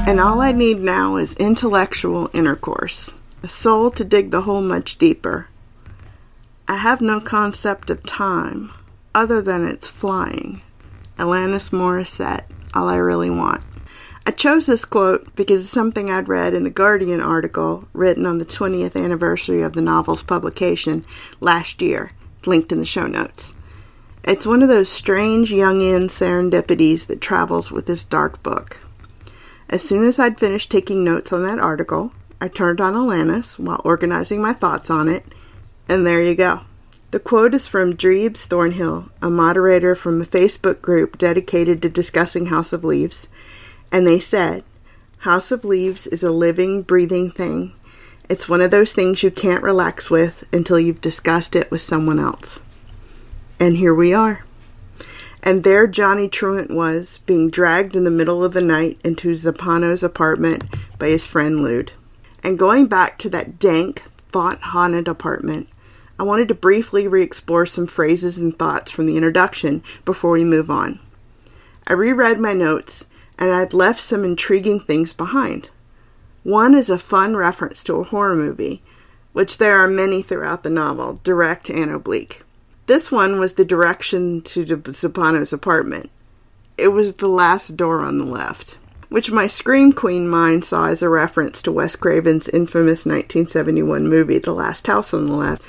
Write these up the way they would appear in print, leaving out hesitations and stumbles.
And all I need now is intellectual intercourse, a soul to dig the hole much deeper. I have no concept of time, other than it's flying. Alanis Morissette, all I really want. I chose this quote because it's something I'd read in the Guardian article written on the 20th anniversary of the novel's publication last year, linked in the show notes. It's one of those strange Jungian serendipities that travels with this dark book. As soon as I'd finished taking notes on that article, I turned on Alanis while organizing my thoughts on it, and there you go. The quote is from Drebes Thornhill, a moderator from a Facebook group dedicated to discussing House of Leaves, and they said, "House of Leaves is a living, breathing thing. It's one of those things you can't relax with until you've discussed it with someone else." And here we are. And there Johnny Truant was, being dragged in the middle of the night into Zappano's apartment by his friend Lude. And going back to that dank, thought-haunted apartment, I wanted to briefly re-explore some phrases and thoughts from the introduction before we move on. I reread my notes, and I'd left some intriguing things behind. One is a fun reference to a horror movie, which there are many throughout the novel, direct and oblique. This one was the direction to Zappano's apartment. It was the last door on the left, which my Scream Queen mind saw as a reference to Wes Craven's infamous 1971 movie, The Last House on the Left,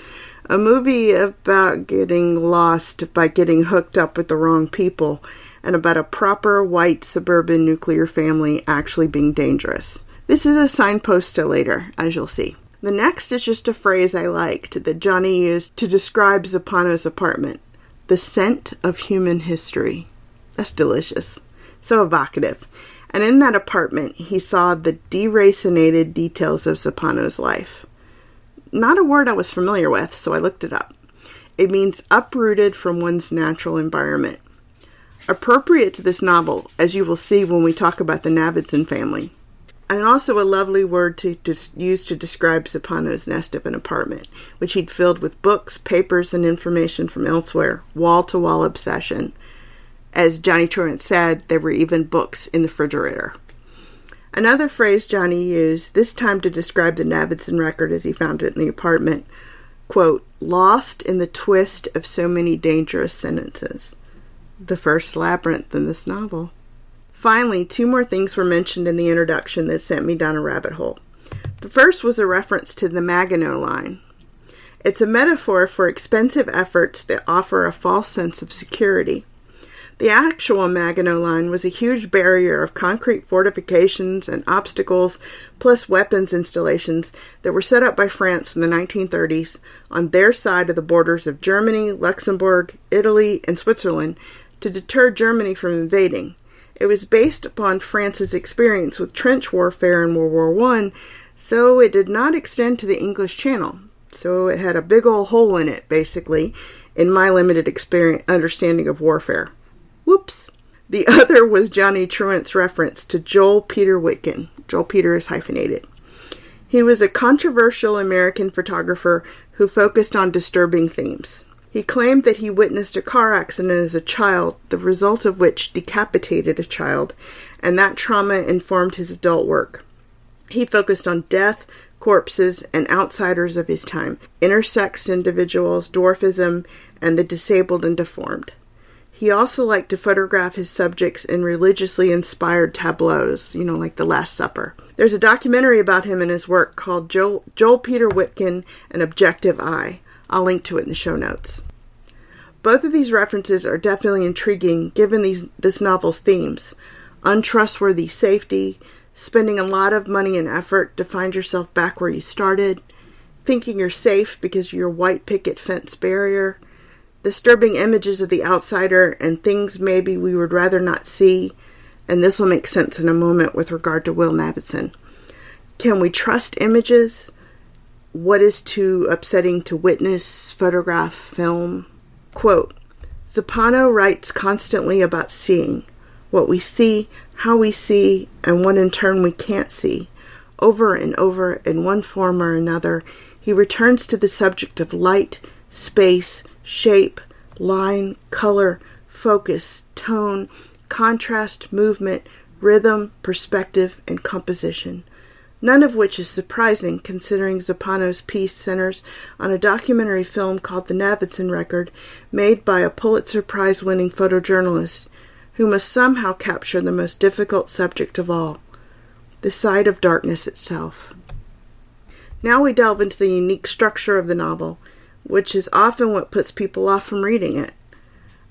a movie about getting lost by getting hooked up with the wrong people, and about a proper white suburban nuclear family actually being dangerous. This is a signpost to later, as you'll see. The next is just a phrase I liked that Johnny used to describe Zappano's apartment. The scent of human history. That's delicious. So evocative. And in that apartment, he saw the deracinated details of Zappano's life. Not a word I was familiar with, so I looked it up. It means uprooted from one's natural environment. Appropriate to this novel, as you will see when we talk about the Navidson family. And also a lovely word to use to describe Zappano's nest of an apartment, which he'd filled with books, papers, and information from elsewhere, wall-to-wall obsession. As Johnny Truant said, there were even books in the refrigerator. Another phrase Johnny used, this time to describe the Navidson Record as he found it in the apartment, quote, "lost in the twist of so many dangerous sentences." The first labyrinth in this novel. Finally, two more things were mentioned in the introduction that sent me down a rabbit hole. The first was a reference to the Maginot Line. It's a metaphor for expensive efforts that offer a false sense of security. The actual Maginot Line was a huge barrier of concrete fortifications and obstacles, plus weapons installations that were set up by France in the 1930s on their side of the borders of Germany, Luxembourg, Italy, and Switzerland to deter Germany from invading. It was based upon France's experience with trench warfare in World War I, so it did not extend to the English Channel. So it had a big old hole in it, basically, in my limited understanding of warfare. Whoops. The other was Johnny Truant's reference to Joel Peter Witkin. Joel Peter is hyphenated. He was a controversial American photographer who focused on disturbing themes. He claimed that he witnessed a car accident as a child, the result of which decapitated a child, and that trauma informed his adult work. He focused on death, corpses, and outsiders of his time, intersex individuals, dwarfism, and the disabled and deformed. He also liked to photograph his subjects in religiously inspired tableaus, like The Last Supper. There's a documentary about him and his work called Joel Peter Witkin, An Objective Eye. I'll link to it in the show notes. Both of these references are definitely intriguing given this novel's themes. Untrustworthy safety, spending a lot of money and effort to find yourself back where you started, thinking you're safe because of your white picket fence barrier, disturbing images of the outsider and things maybe we would rather not see, and this will make sense in a moment with regard to Will Navidson. Can we trust images? What is too upsetting to witness, photograph, film? Quote, Zappano writes constantly about seeing, what we see, how we see, and what in turn we can't see. Over and over, in one form or another, he returns to the subject of light, space, shape, line, color, focus, tone, contrast, movement, rhythm, perspective, and composition, none of which is surprising considering Zappano's piece centers on a documentary film called The Navidson Record, made by a Pulitzer Prize-winning photojournalist who must somehow capture the most difficult subject of all, the side of darkness itself. Now we delve into the unique structure of the novel, which is often what puts people off from reading it.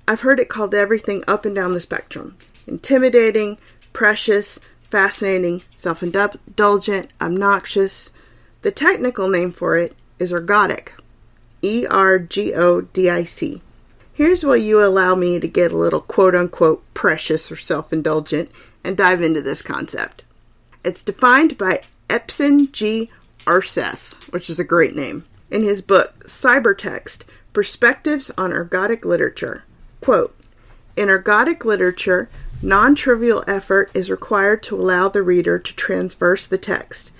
I've heard it called everything up and down the spectrum: intimidating, precious, fascinating, self-indulgent, obnoxious. The technical name for it is ergodic. Ergodic. Here's where you allow me to get a little quote-unquote precious or self-indulgent and dive into this concept. It's defined by Epson G. Arseth, which is a great name, in his book Cybertext, Perspectives on Ergodic Literature. Quote, in ergodic literature, non-trivial effort is required to allow the reader to transverse the text.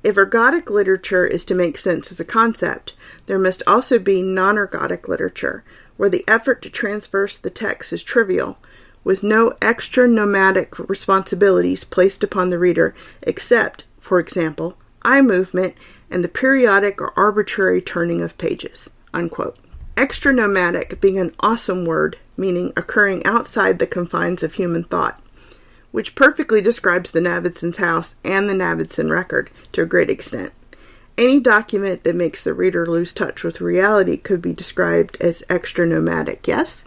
If ergodic literature is to make sense as a concept, there must also be non-ergodic literature, where the effort to transverse the text is trivial, with no extra nomadic responsibilities placed upon the reader except, for example, eye movement and the periodic or arbitrary turning of pages. Unquote. Extra nomadic being an awesome word, meaning occurring outside the confines of human thought, which perfectly describes the Navidson's house and the Navidson Record to a great extent. Any document that makes the reader lose touch with reality could be described as extra nomadic, yes?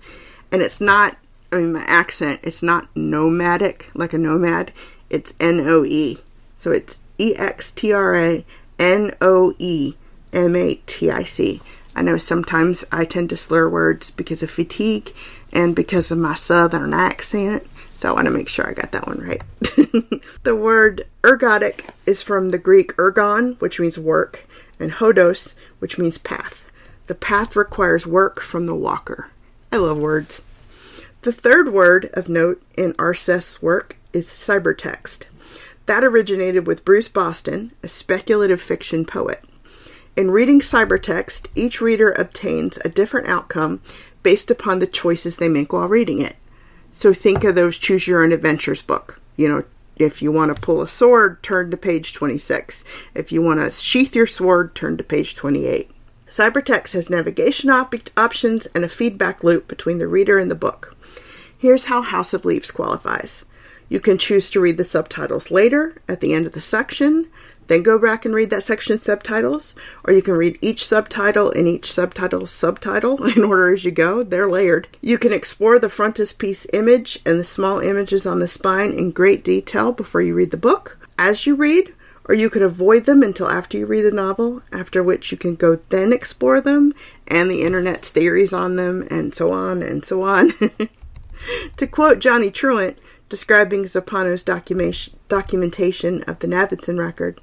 And it's not, my accent, it's not nomadic, like a nomad, it's N-O-E. So it's E-X-T-R-A-N-O-E-M-A-T-I-C. I know sometimes I tend to slur words because of fatigue and because of my southern accent, so I want to make sure I got that one right. The word ergodic is from the Greek ergon, which means work, and hodos, which means path. The path requires work from the walker. I love words. The third word of note in Arseth's work is cybertext. That originated with Bruce Boston, a speculative fiction poet. In reading cybertext, each reader obtains a different outcome based upon the choices they make while reading it. So think of those Choose Your Own Adventures book. If you want to pull a sword, turn to page 26. If you want to sheath your sword, turn to page 28. Cybertext has navigation options and a feedback loop between the reader and the book. Here's how House of Leaves qualifies. You can choose to read the subtitles later, at the end of the section, then go back and read that section's subtitles, or you can read each subtitle and each subtitle's subtitle in order as you go. They're layered. You can explore the frontispiece image and the small images on the spine in great detail before you read the book as you read, or you could avoid them until after you read the novel, after which you can go then explore them and the internet's theories on them, and so on and so on. To quote Johnny Truant, describing Zappano's documentation of the Navidson Record,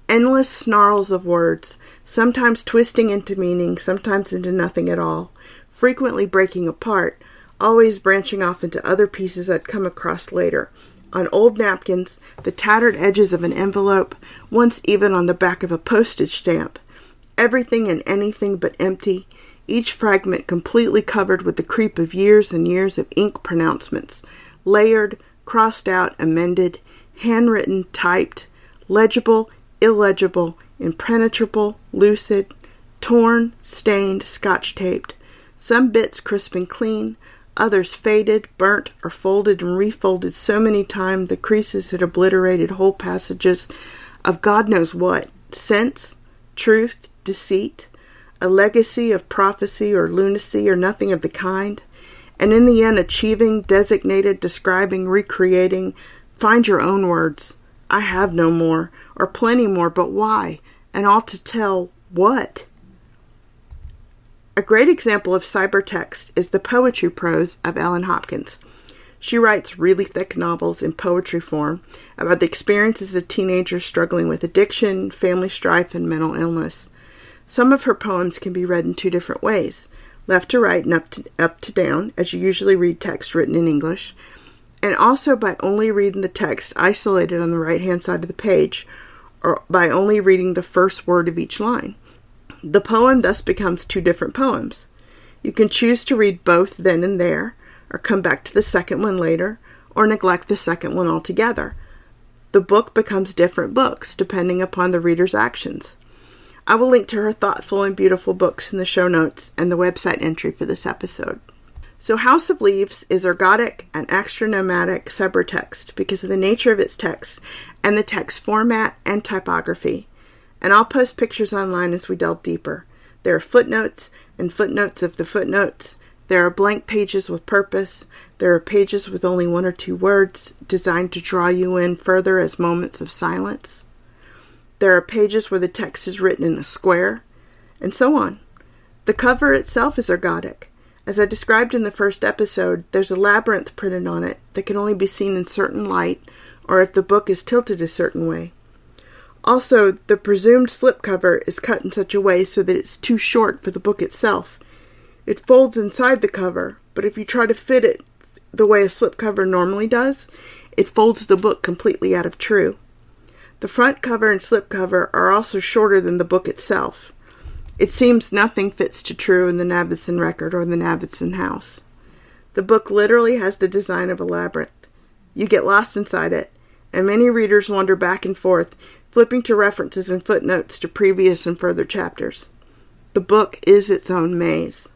endless snarls of words, sometimes twisting into meaning, sometimes into nothing at all, frequently breaking apart, always branching off into other pieces I'd come across later. On old napkins, the tattered edges of an envelope, once even on the back of a postage stamp. Everything and anything but empty, each fragment completely covered with the creep of years and years of ink pronouncements, layered, crossed out, amended, handwritten, typed, legible, illegible, impenetrable, lucid, torn, stained, scotch-taped, some bits crisp and clean, others faded, burnt, or folded and refolded so many times the creases had obliterated whole passages of God knows what, sense, truth, deceit, a legacy of prophecy or lunacy or nothing of the kind, and in the end achieving, designated, describing, recreating, find your own words. I have no more, or plenty more, but why? And all to tell what? A great example of cybertext is the poetry prose of Ellen Hopkins. She writes really thick novels in poetry form about the experiences of teenagers struggling with addiction, family strife, and mental illness. Some of her poems can be read in two different ways, left to right and up to down, as you usually read text written in English, and also by only reading the text isolated on the right-hand side of the page, or by only reading the first word of each line. The poem thus becomes two different poems. You can choose to read both then and there, or come back to the second one later, or neglect the second one altogether. The book becomes different books depending upon the reader's actions. I will link to her thoughtful and beautiful books in the show notes and the website entry for this episode. So House of Leaves is ergodic and extra-nomadic subtext because of the nature of its text and the text format and typography. And I'll post pictures online as we delve deeper. There are footnotes and footnotes of the footnotes. There are blank pages with purpose. There are pages with only 1 or 2 words designed to draw you in further as moments of silence. There are pages where the text is written in a square, and so on. The cover itself is ergodic. As I described in the first episode, there's a labyrinth printed on it that can only be seen in certain light or if the book is tilted a certain way. Also, the presumed slipcover is cut in such a way so that it's too short for the book itself. It folds inside the cover, but if you try to fit it the way a slipcover normally does, it folds the book completely out of true. The front cover and slipcover are also shorter than the book itself. It seems nothing fits to true in the Navidson Record or the Navidson house. The book literally has the design of a labyrinth. You get lost inside it, and many readers wander back and forth, flipping to references and footnotes to previous and further chapters. The book is its own maze.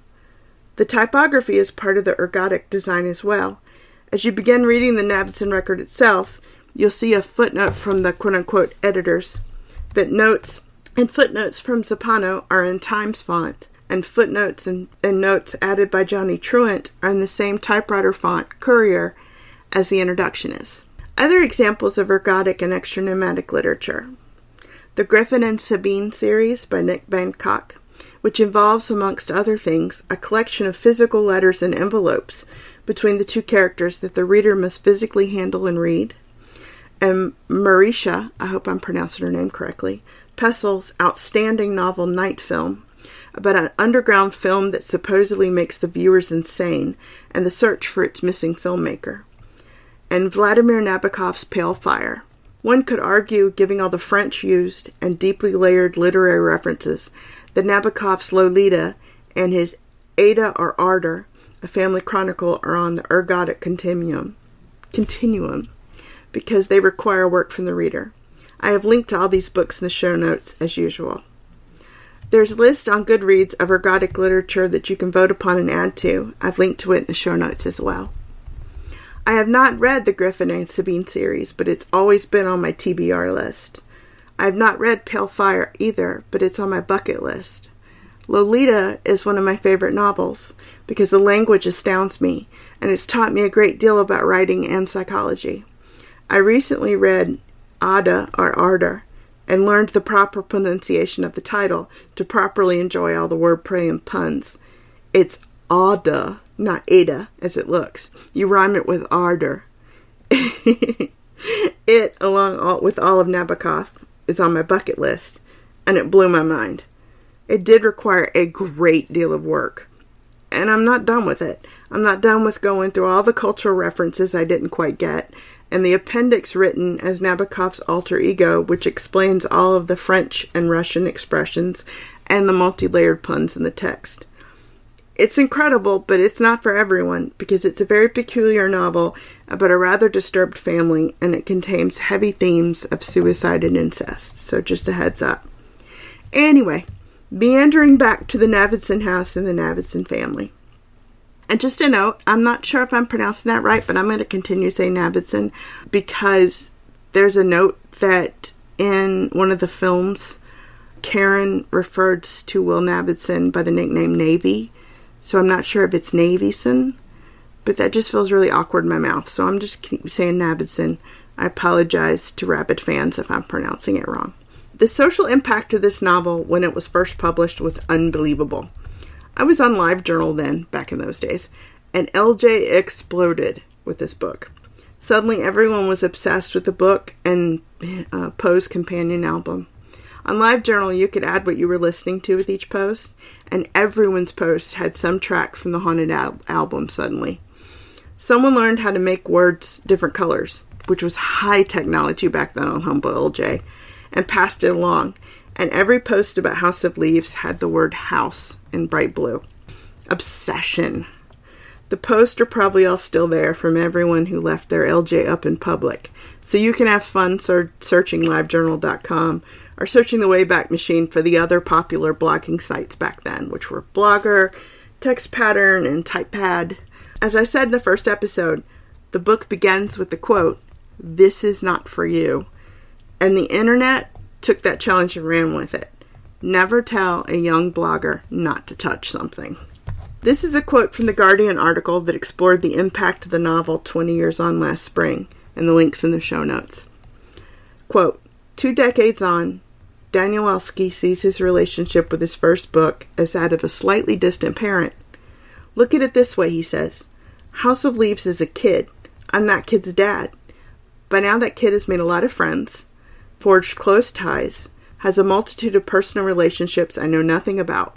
The typography is part of the ergodic design as well. As you begin reading the Navidson Record itself, you'll see a footnote from the quote-unquote editors that notes and footnotes from Zappano are in Times font, and footnotes and notes added by Johnny Truant are in the same typewriter font, Courier, as the introduction is. Other examples of ergodic and extra-nomadic literature. The Griffin and Sabine series by Nick Bantock, which involves, amongst other things, a collection of physical letters and envelopes between the two characters that the reader must physically handle and read. And Marisha, I hope I'm pronouncing her name correctly, Pessel's outstanding novel Night Film, about an underground film that supposedly makes the viewers insane and the search for its missing filmmaker. And Vladimir Nabokov's Pale Fire. One could argue, given all the French used and deeply layered literary references, that Nabokov's Lolita and his Ada or Ardor, a family chronicle, are on the ergodic continuum, because they require work from the reader. I have linked to all these books in the show notes as usual. There's a list on Goodreads of ergodic literature that you can vote upon and add to. I've linked to it in the show notes as well. I have not read the Griffin and Sabine series, but it's always been on my TBR list. I have not read Pale Fire either, but it's on my bucket list. Lolita is one of my favorite novels because the language astounds me, and it's taught me a great deal about writing and psychology. I recently read Ada or Ardor and learned the proper pronunciation of the title to properly enjoy all the wordplay and puns. It's Ada, not Ada, as it looks. You rhyme it with ardor. It, along with all of Nabokov, is on my bucket list, and it blew my mind. It did require a great deal of work, and I'm not done with it. I'm not done with going through all the cultural references I didn't quite get, and the appendix written as Nabokov's alter ego, which explains all of the French and Russian expressions and the multi-layered puns in the text. It's incredible, but it's not for everyone, because it's a very peculiar novel about a rather disturbed family, and it contains heavy themes of suicide and incest, so just a heads up. Anyway, meandering back to the Navidson house and the Navidson family. And just a note, I'm not sure if I'm pronouncing that right, but I'm going to continue saying Navidson, because there's a note that in one of the films, Karen referred to Will Navidson by the nickname Navy. So I'm not sure if it's Navidson, but that just feels really awkward in my mouth. So I'm just keep saying Navidson. I apologize to Rabid fans if I'm pronouncing it wrong. The social impact of this novel when it was first published was unbelievable. I was on LiveJournal then, back in those days, and LJ exploded with this book. Suddenly everyone was obsessed with the book and Poe's companion album. On LiveJournal, you could add what you were listening to with each post, and everyone's post had some track from the Haunted album suddenly. Someone learned how to make words different colors, which was high technology back then on Humble LJ, and passed it along, and every post about House of Leaves had the word house in bright blue. Obsession. The posts are probably all still there from everyone who left their LJ up in public, so you can have fun searching livejournal.com or searching the Wayback Machine for the other popular blogging sites back then, which were Blogger, Text Pattern, and TypePad. As I said in the first episode, the book begins with the quote, "This is not for you." And the internet took that challenge and ran with it. Never tell a young blogger not to touch something. This is a quote from the Guardian article that explored the impact of the novel 20 Years On last spring, and the link's in the show notes. Quote, 2 decades on, Daniel Elsky sees his relationship with his first book as that of a slightly distant parent. Look at it this way, he says. House of Leaves is a kid. I'm that kid's dad. By now that kid has made a lot of friends, forged close ties, has a multitude of personal relationships I know nothing about.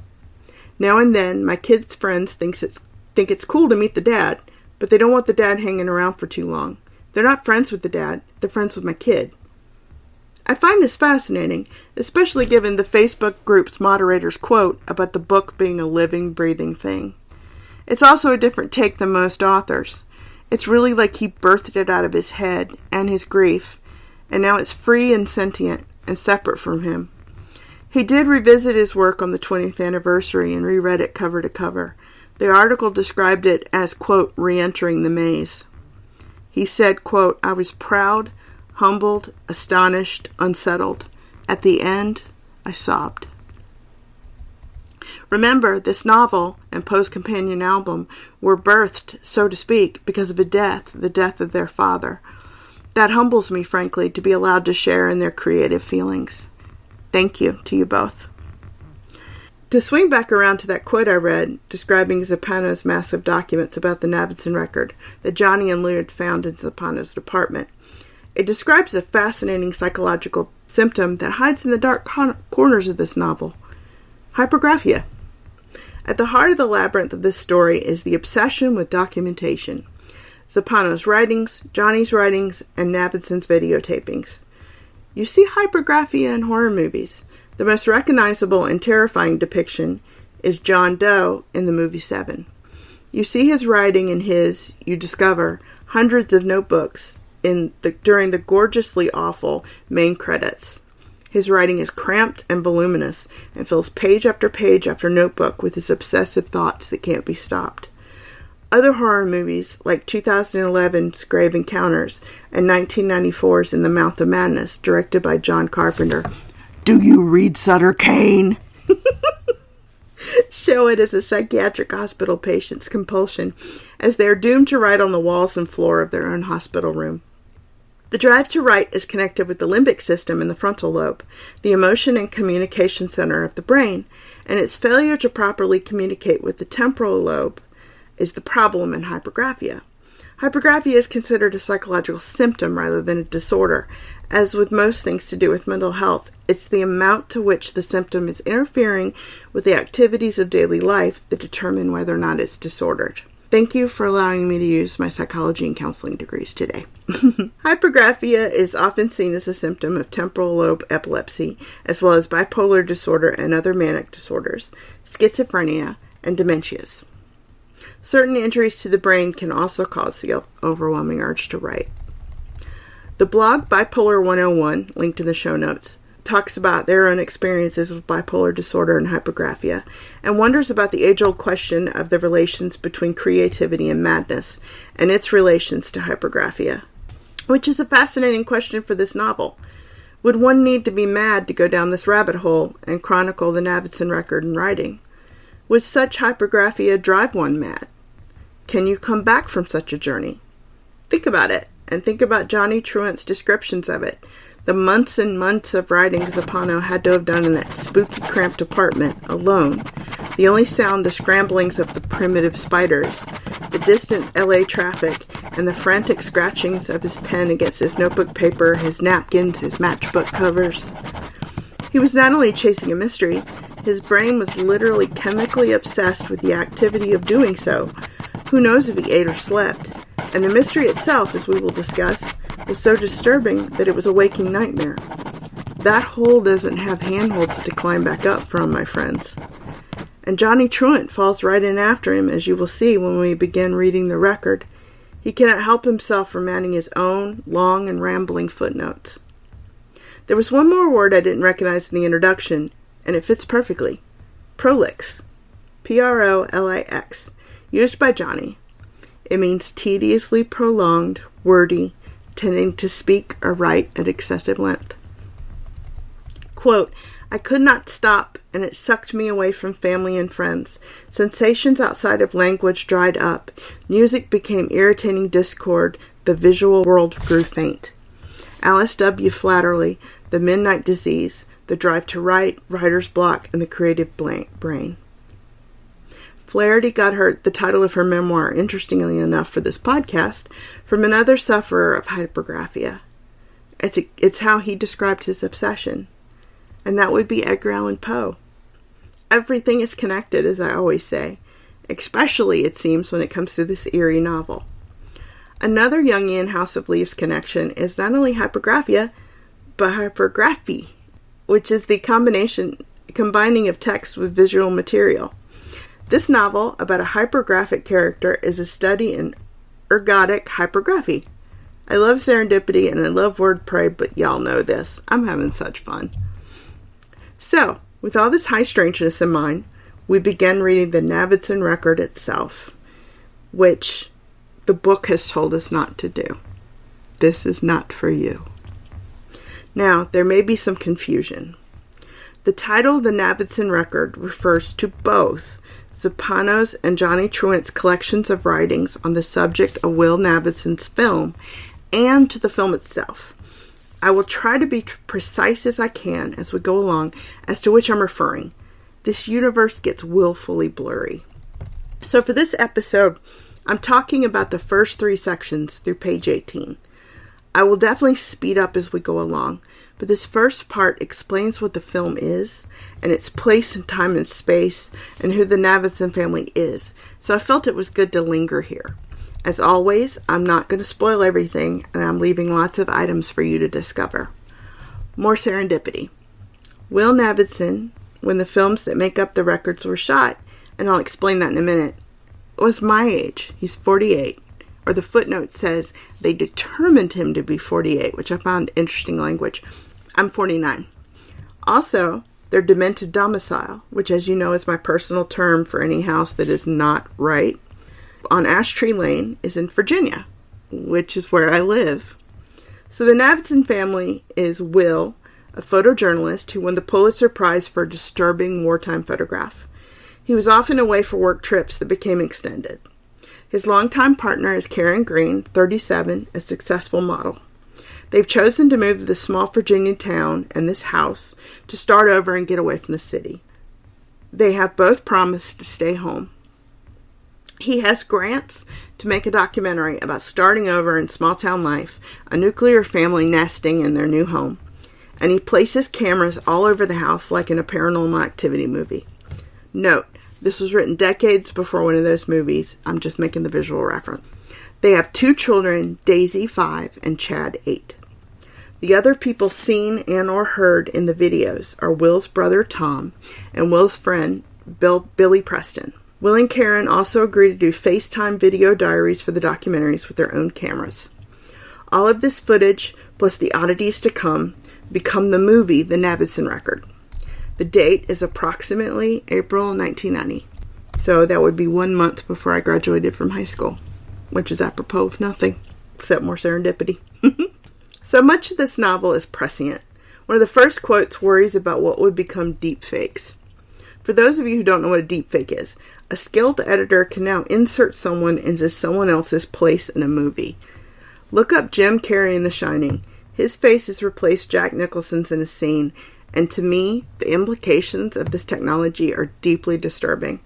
Now and then, my kid's friends think it's cool to meet the dad, but they don't want the dad hanging around for too long. They're not friends with the dad, they're friends with my kid. I find this fascinating, especially given the Facebook group's moderator's quote about the book being a living, breathing thing. It's also a different take than most authors. It's really like he birthed it out of his head and his grief, and now it's free and sentient and separate from him. He did revisit his work on the 20th anniversary and reread it cover to cover. The article described it as, quote, re-entering the maze. He said, quote, I was proud, humbled, astonished, unsettled. At the end, I sobbed. Remember, this novel and Poe's companion album were birthed, so to speak, because of a death, the death of their father. That humbles me, frankly, to be allowed to share in their creative feelings. Thank you to you both. To swing back around to that quote I read, describing Zappano's massive documents about the Navidson Record that Johnny and Lou had found in Zappano's department, it describes a fascinating psychological symptom that hides in the dark corners of this novel. Hypergraphia. At the heart of the labyrinth of this story is the obsession with documentation. Zappano's writings, Johnny's writings, and Navidson's videotapings. You see hypergraphia in horror movies. The most recognizable and terrifying depiction is John Doe in the movie Seven. You see his writing in you discover hundreds of notebooks during the gorgeously awful main credits. His writing is cramped and voluminous and fills page after notebook with his obsessive thoughts that can't be stopped. Other horror movies, like 2011's Grave Encounters and 1994's In the Mouth of Madness, directed by John Carpenter, do you read Sutter Kane? Show it as a psychiatric hospital patient's compulsion as they are doomed to write on the walls and floor of their own hospital room. The drive to write is connected with the limbic system in the frontal lobe, the emotion and communication center of the brain, and its failure to properly communicate with the temporal lobe is the problem in hypergraphia. Hypergraphia is considered a psychological symptom rather than a disorder. As with most things to do with mental health, it's the amount to which the symptom is interfering with the activities of daily life that determine whether or not it's disordered. Thank you for allowing me to use my psychology and counseling degrees today. Hypergraphia is often seen as a symptom of temporal lobe epilepsy, as well as bipolar disorder and other manic disorders, schizophrenia, and dementias. Certain injuries to the brain can also cause the overwhelming urge to write. The blog Bipolar 101, linked in the show notes, talks about their own experiences with bipolar disorder and hypergraphia, and wonders about the age-old question of the relations between creativity and madness, and its relations to hypergraphia, which is a fascinating question for this novel. Would one need to be mad to go down this rabbit hole and chronicle the Navidson Record in writing? Would such hypergraphia drive one mad? Can you come back from such a journey? Think about it, and think about Johnny Truant's descriptions of it. The months and months of writing Zappano had to have done in that spooky, cramped apartment, alone. The only sound, the scramblings of the primitive spiders, the distant LA traffic, and the frantic scratchings of his pen against his notebook paper, his napkins, his matchbook covers. He was not only chasing a mystery, his brain was literally chemically obsessed with the activity of doing so. Who knows if he ate or slept? And the mystery itself, as we will discuss, was so disturbing that it was a waking nightmare. That hole doesn't have handholds to climb back up from, my friends. And Johnny Truant falls right in after him, as you will see when we begin reading the record. He cannot help himself from adding his own long and rambling footnotes. There was one more word I didn't recognize in the introduction, and it fits perfectly. Prolix. Prolix. Used by Johnny. It means tediously prolonged, wordy, tending to speak or write at excessive length. Quote, I could not stop, and it sucked me away from family and friends. Sensations outside of language dried up. Music became irritating discord. The visual world grew faint. Alice W. Flatterly, The Midnight Disease, The Drive to Write, Writer's Block, and the Creative Brain. Flaherty got the title of her memoir, interestingly enough for this podcast, from another sufferer of hypergraphia. It's how he described his obsession. And that would be Edgar Allan Poe. Everything is connected, as I always say, especially, it seems, when it comes to this eerie novel. Another Jungian House of Leaves connection is not only hypergraphia, but hypergraphy, which is the combining of text with visual material. This novel, about a hypergraphic character, is a study in ergodic hypergraphy. I love serendipity and I love wordplay, but y'all know this. I'm having such fun. So, with all this high strangeness in mind, we began reading the Navidson Record itself, which the book has told us not to do. This is not for you. Now, there may be some confusion. The title, The Navidson Record, refers to both Zappano's and Johnny Truant's collections of writings on the subject of Will Navidson's film and to the film itself. I will try to be precise as I can as we go along as to which I'm referring. This universe gets willfully blurry. So for this episode, I'm talking about the first 3 sections through page 18. I will definitely speed up as we go along, but this first part explains what the film is and its place in time and space and who the Navidson family is, so I felt it was good to linger here. As always, I'm not going to spoil everything, and I'm leaving lots of items for you to discover. More serendipity. Will Navidson, when the films that make up the records were shot, and I'll explain that in a minute, was my age. He's 48. Or the footnote says they determined him to be 48, which I found interesting language. I'm 49. Also, their demented domicile, which, as you know, is my personal term for any house that is not right, on Ash Tree Lane, is in Virginia, which is where I live. So the Navidson family is Will, a photojournalist who won the Pulitzer Prize for a disturbing wartime photograph. He was often away for work trips that became extended. His longtime partner is Karen Green, 37, a successful model. They've chosen to move to this small Virginia town and this house to start over and get away from the city. They have both promised to stay home. He has grants to make a documentary about starting over in small-town life, a nuclear family nesting in their new home, and he places cameras all over the house like in a paranormal activity movie. Note, this was written decades before one of those movies. I'm just making the visual reference. They have 2 children, Daisy, 5, and Chad, 8. The other people seen and or heard in the videos are Will's brother, Tom, and Will's friend, Billy Preston. Will and Karen also agreed to do FaceTime video diaries for the documentaries with their own cameras. All of this footage, plus the oddities to come, become the movie The Navidson Record. The date is approximately April 1990. So that would be 1 month before I graduated from high school, which is apropos of nothing, except more serendipity. So much of this novel is prescient. One of the first quotes worries about what would become deep fakes. For those of you who don't know what a deep fake is, a skilled editor can now insert someone into someone else's place in a movie. Look up Jim Carrey in The Shining. His face has replaced Jack Nicholson's in a scene, and to me, the implications of this technology are deeply disturbing.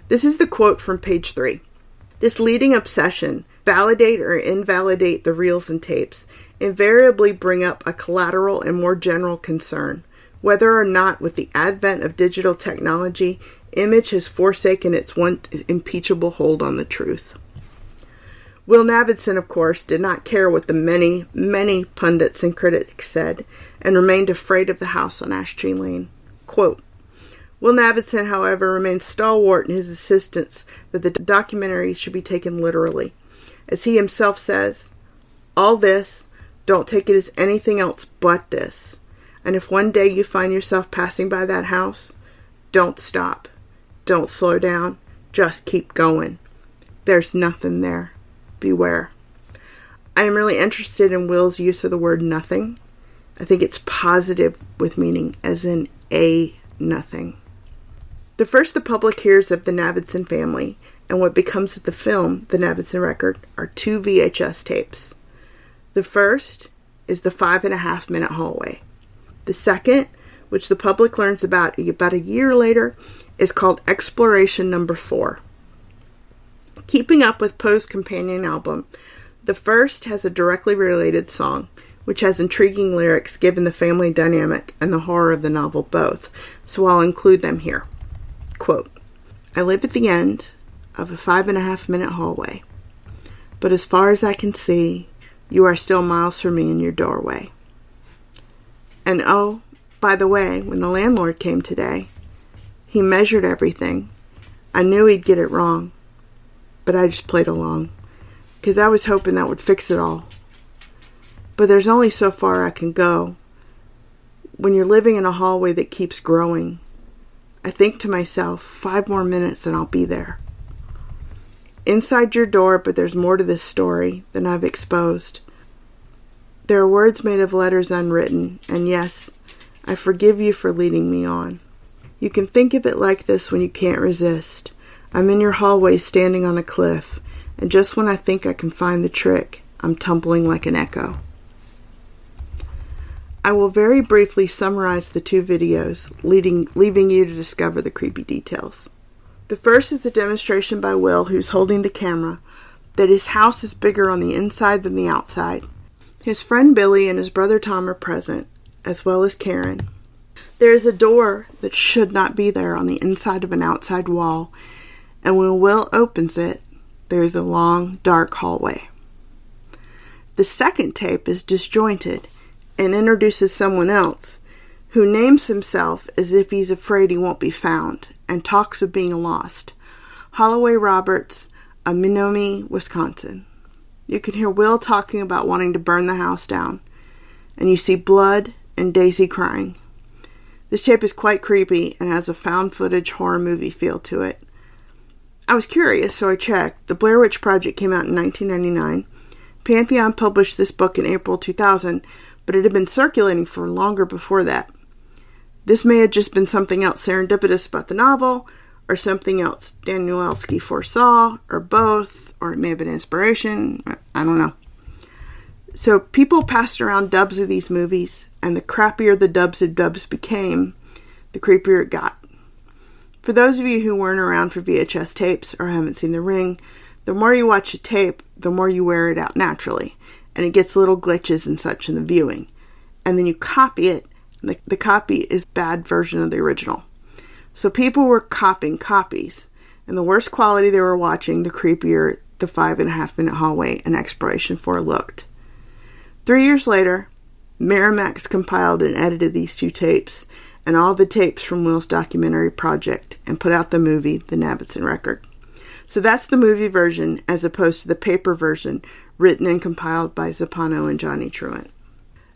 This is the quote from page 3. This leading obsession, validate or invalidate the reels and tapes, invariably bring up a collateral and more general concern, whether or not with the advent of digital technology, image has forsaken its once impeachable hold on the truth. Will Navidson, of course, did not care what the many, many pundits and critics said, and remained afraid of the house on Ash Tree Lane. Quote, Will Navidson, however, remains stalwart in his insistence that the documentary should be taken literally. As he himself says, "All this, don't take it as anything else but this. And if one day you find yourself passing by that house, don't stop. Don't slow down. Just keep going. There's nothing there. Beware." I am really interested in Will's use of the word nothing. I think it's positive with meaning, as in a nothing. The first the public hears of the Navidson family and what becomes of the film, The Navidson Record, are 2 VHS tapes. The first is the 5.5-minute hallway. The second, which the public learns about a year later, is called Exploration Number 4. Keeping up with Poe's companion album, the first has a directly related song, which has intriguing lyrics given the family dynamic and the horror of the novel both, so I'll include them here. Quote, "I live at the end of a 5.5-minute hallway, but as far as I can see, you are still miles from me in your doorway. And oh, by the way, when the landlord came today, he measured everything. I knew he'd get it wrong, but I just played along, 'cause I was hoping that would fix it all. But there's only so far I can go. When you're living in a hallway that keeps growing, I think to myself, 5 more minutes and I'll be there. Inside your door, but there's more to this story than I've exposed. There are words made of letters unwritten, and yes, I forgive you for leading me on. You can think of it like this when you can't resist. I'm in your hallway standing on a cliff, and just when I think I can find the trick, I'm tumbling like an echo." I will very briefly summarize the 2 videos, leaving you to discover the creepy details. The first is a demonstration by Will, who's holding the camera, that his house is bigger on the inside than the outside. His friend Billy and his brother Tom are present, as well as Karen. There is a door that should not be there on the inside of an outside wall, and when Will opens it, there is a long, dark hallway. The second tape is disjointed and introduces someone else who names himself as if he's afraid he won't be found and talks of being lost. Holloway Roberts of Menominee, Wisconsin. You can hear Will talking about wanting to burn the house down, and you see blood and Daisy crying. This tape is quite creepy and has a found footage horror movie feel to it. I was curious, so I checked. The Blair Witch Project came out in 1999. Pantheon published this book in April 2000, but it had been circulating for longer before that. This may have just been something else serendipitous about the novel, or something else Danielewski foresaw, or both, or it may have been inspiration. I don't know. So people passed around dubs of these movies, and the crappier the dubs of dubs became, the creepier it got. For those of you who weren't around for VHS tapes or haven't seen The Ring, the more you watch a tape, the more you wear it out naturally, and it gets little glitches and such in the viewing. And then you copy it, and the copy is a bad version of the original. So people were copying copies, and the worse quality they were watching, the creepier the 5.5-minute hallway and Exploration 4 looked. 3 years later, Miramax compiled and edited these 2 tapes, and all the tapes from Will's documentary project, and put out the movie, The Navidson Record. So that's the movie version, as opposed to the paper version, written and compiled by Zappano and Johnny Truant.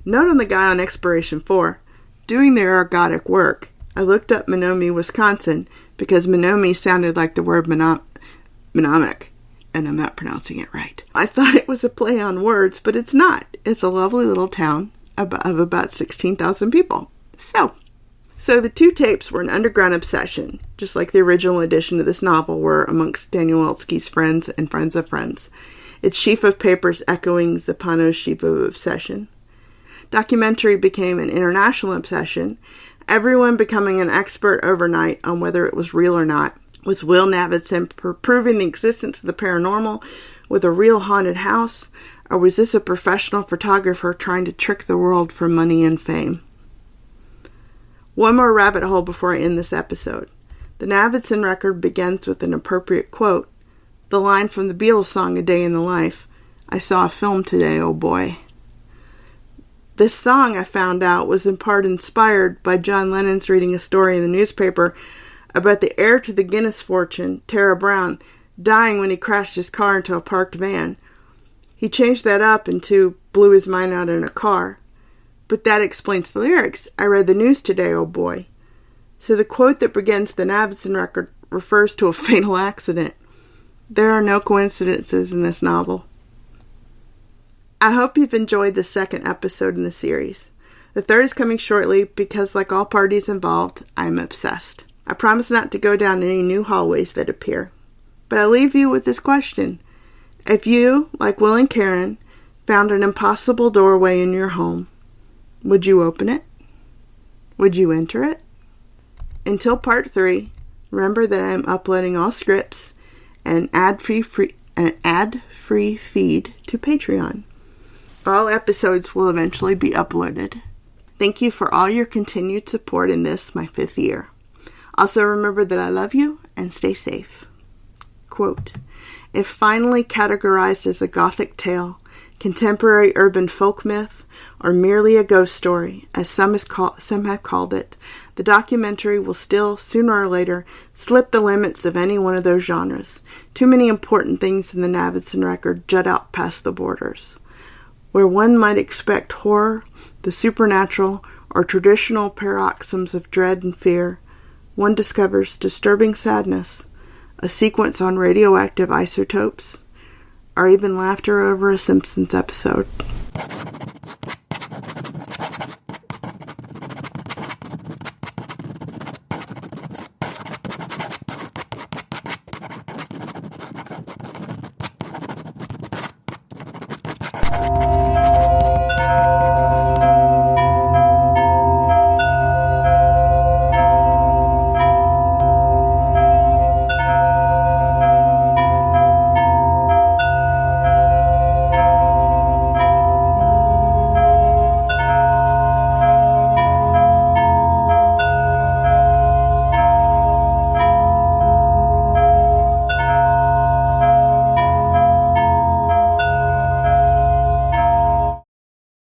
Note on the guy on Exploration 4, doing their ergodic work, I looked up Menominee, Wisconsin, because Menominee sounded like the word mnemonic, and I'm not pronouncing it right. I thought it was a play on words, but it's not. It's a lovely little town of about 16,000 people. So the 2 tapes were an underground obsession, just like the original edition of this novel were amongst Danielewski's friends and friends of friends. Its sheaf of papers echoing Zappano's sheaf of obsession. Documentary became an international obsession, everyone becoming an expert overnight on whether it was real or not. Was Will Navidson proving the existence of the paranormal with a real haunted house, or was this a professional photographer trying to trick the world for money and fame? One more rabbit hole before I end this episode. The Navidson Record begins with an appropriate quote, the line from the Beatles song A Day in the Life, "I saw a film today, oh boy." This song, I found out, was in part inspired by John Lennon's reading a story in the newspaper about the heir to the Guinness fortune, Tara Brown, dying when he crashed his car into a parked van. He changed that up into blew his mind out in a car. But that explains the lyrics. I read the news today, oh boy. So the quote that begins the Navidson Record refers to a fatal accident. There are no coincidences in this novel. I hope you've enjoyed the second episode in the series. The third is coming shortly because, like all parties involved, I'm obsessed. I promise not to go down any new hallways that appear. But I leave you with this question. If you, like Will and Karen, found an impossible doorway in your home, would you open it? Would you enter it? Until part 3, remember that I am uploading all scripts and ad-free feed to Patreon. All episodes will eventually be uploaded. Thank you for all your continued support in this, my 5th year. Also remember that I love you and stay safe. Quote, if finally categorized as a Gothic tale, contemporary urban folk myth, or merely a ghost story, as some have called it, the documentary will still, sooner or later, slip the limits of any one of those genres. Too many important things in the Navidson Record jut out past the borders. Where one might expect horror, the supernatural, or traditional paroxysms of dread and fear, one discovers disturbing sadness, a sequence on radioactive isotopes, or even laughter over a Simpsons episode.